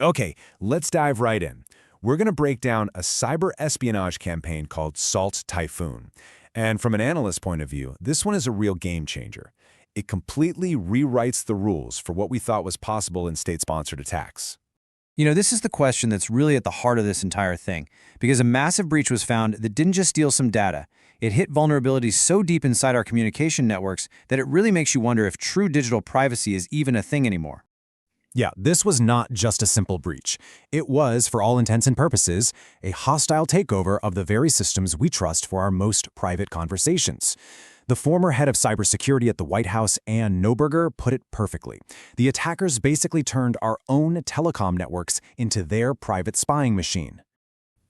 Okay, let's dive right in. We're going to break down a cyber espionage campaign called Salt Typhoon. And from an analyst point of view, this one is a real game changer. It completely rewrites the rules for what we thought was possible in state-sponsored attacks. This is the question that's really at the heart of this entire thing, because a massive breach was found that didn't just steal some data. It hit vulnerabilities so deep inside our communication networks that it really makes you wonder if true digital privacy is even a thing anymore. Yeah, this was not just a simple breach. It was, for all intents and purposes, a hostile takeover of the very systems we trust for our most private conversations. The former head of cybersecurity at the White House, Anne Neuberger, put it perfectly. The attackers basically turned our own telecom networks into their private spying machine.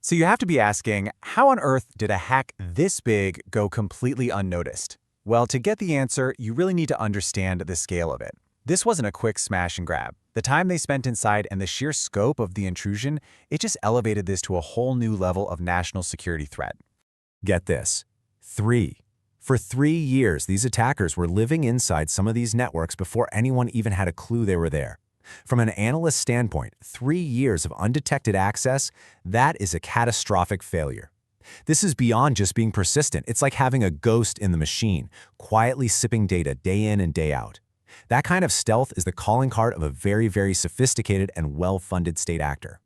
So you have to be asking, how on earth did a hack this big go completely unnoticed? Well, to get the answer, you really need to understand the scale of it. This wasn't a quick smash and grab. The time they spent inside and the sheer scope of the intrusion, it just elevated this to a whole new level of national security threat. Get this. For 3 years, these attackers were living inside some of these networks before anyone even had a clue they were there. From an analyst standpoint, 3 years of undetected access, that is a catastrophic failure. This is beyond just being persistent. It's like having a ghost in the machine, quietly sipping data day in and day out. That kind of stealth is the calling card of a very, very sophisticated and well-funded state actor.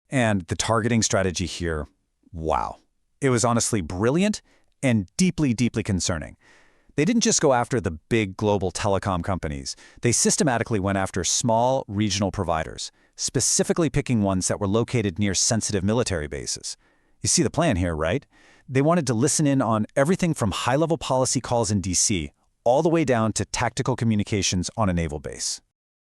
And the targeting strategy here, wow. It was honestly brilliant and deeply, deeply concerning. They didn't just go after the big global telecom companies. They systematically went after small regional providers, specifically picking ones that were located near sensitive military bases. You see the plan here, right? They wanted to listen in on everything from high-level policy calls in DC all the way down to tactical communications on a naval base.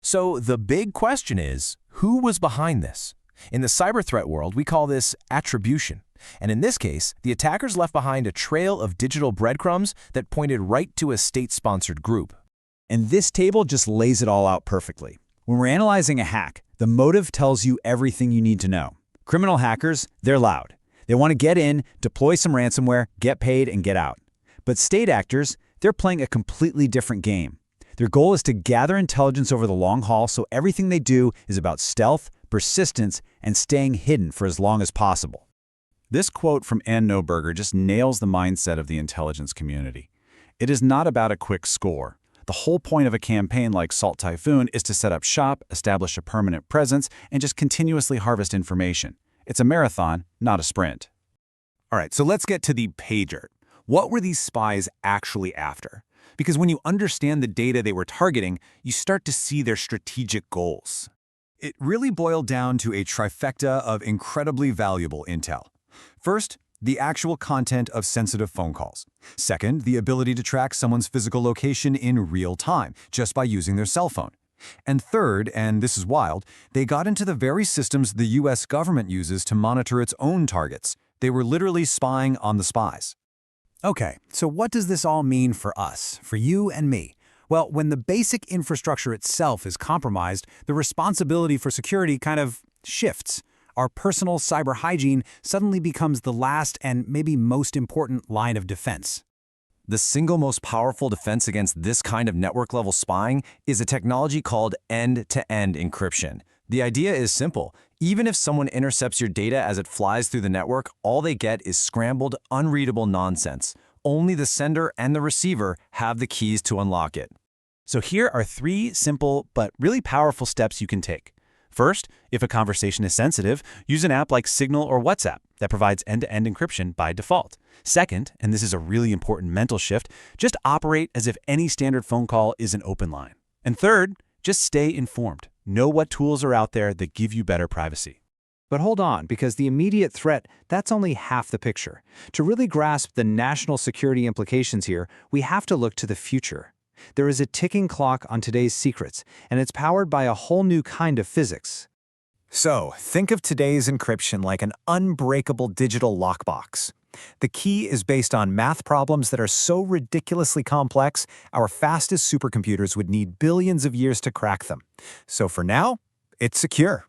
So the big question is, who was behind this? In the cyber threat world, we call this attribution. And in this case, the attackers left behind a trail of digital breadcrumbs that pointed right to a state-sponsored group. And this table just lays it all out perfectly. When we're analyzing a hack, the motive tells you everything you need to know. Criminal hackers, they're loud. They want to get in, deploy some ransomware, get paid, and get out. But state actors, they're playing a completely different game. Their goal is to gather intelligence over the long haul, so everything they do is about stealth, persistence, and staying hidden for as long as possible. This quote from Anne Neuberger just nails the mindset of the intelligence community. It is not about a quick score. The whole point of a campaign like Salt Typhoon is to set up shop, establish a permanent presence, and just continuously harvest information. It's a marathon, not a sprint. All right, so let's get to the pay dirt. What were these spies actually after? Because when you understand the data they were targeting, you start to see their strategic goals. It really boiled down to a trifecta of incredibly valuable intel. First, the actual content of sensitive phone calls. Second, the ability to track someone's physical location in real time, just by using their cell phone. And third, and this is wild, they got into the very systems the US government uses to monitor its own targets. They were literally spying on the spies. Okay, so what does this all mean for us, for you and me? Well, when the basic infrastructure itself is compromised, the responsibility for security kind of shifts. Our personal cyber hygiene suddenly becomes the last and maybe most important line of defense. The single most powerful defense against this kind of network-level spying is a technology called end-to-end encryption. The idea is simple. Even if someone intercepts your data as it flies through the network, all they get is scrambled, unreadable nonsense. Only the sender and the receiver have the keys to unlock it. So here are 3 simple but really powerful steps you can take. First, if a conversation is sensitive, use an app like Signal or WhatsApp that provides end-to-end encryption by default. Second, and this is a really important mental shift, just operate as if any standard phone call is an open line. And third, just stay informed. Know what tools are out there that give you better privacy. But hold on, because the immediate threat, that's only half the picture. To really grasp the national security implications here, we have to look to the future. There is a ticking clock on today's secrets, and it's powered by a whole new kind of physics. So, think of today's encryption like an unbreakable digital lockbox. The key is based on math problems that are so ridiculously complex, our fastest supercomputers would need billions of years to crack them. So for now, it's secure.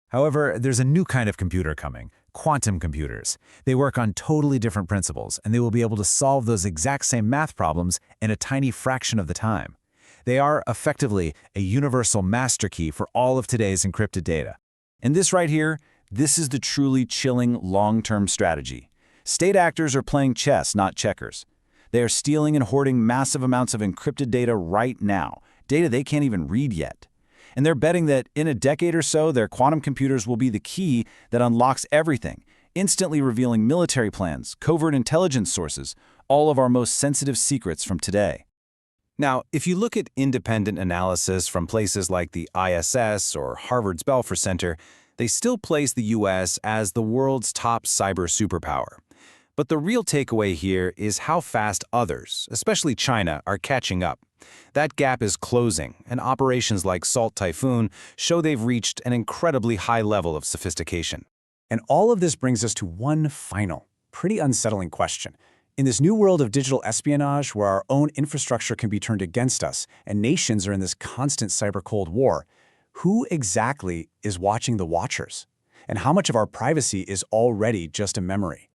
However, there's a new kind of computer coming, quantum computers. They work on totally different principles, and they will be able to solve those exact same math problems in a tiny fraction of the time. They are, effectively, a universal master key for all of today's encrypted data. And this right here, this is the truly chilling long-term strategy. State actors are playing chess, not checkers. They are stealing and hoarding massive amounts of encrypted data right now, data they can't even read yet. And they're betting that in a decade or so, their quantum computers will be the key that unlocks everything, instantly revealing military plans, covert intelligence sources, all of our most sensitive secrets from today. Now, if you look at independent analysis from places like the ISS or Harvard's Belfer Center, they still place the US as the world's top cyber superpower. But the real takeaway here is how fast others, especially China, are catching up. That gap is closing, and operations like Salt Typhoon show they've reached an incredibly high level of sophistication. And all of this brings us to one final, pretty unsettling question. In this new world of digital espionage where our own infrastructure can be turned against us and nations are in this constant cyber Cold War, who exactly is watching the watchers? And how much of our privacy is already just a memory?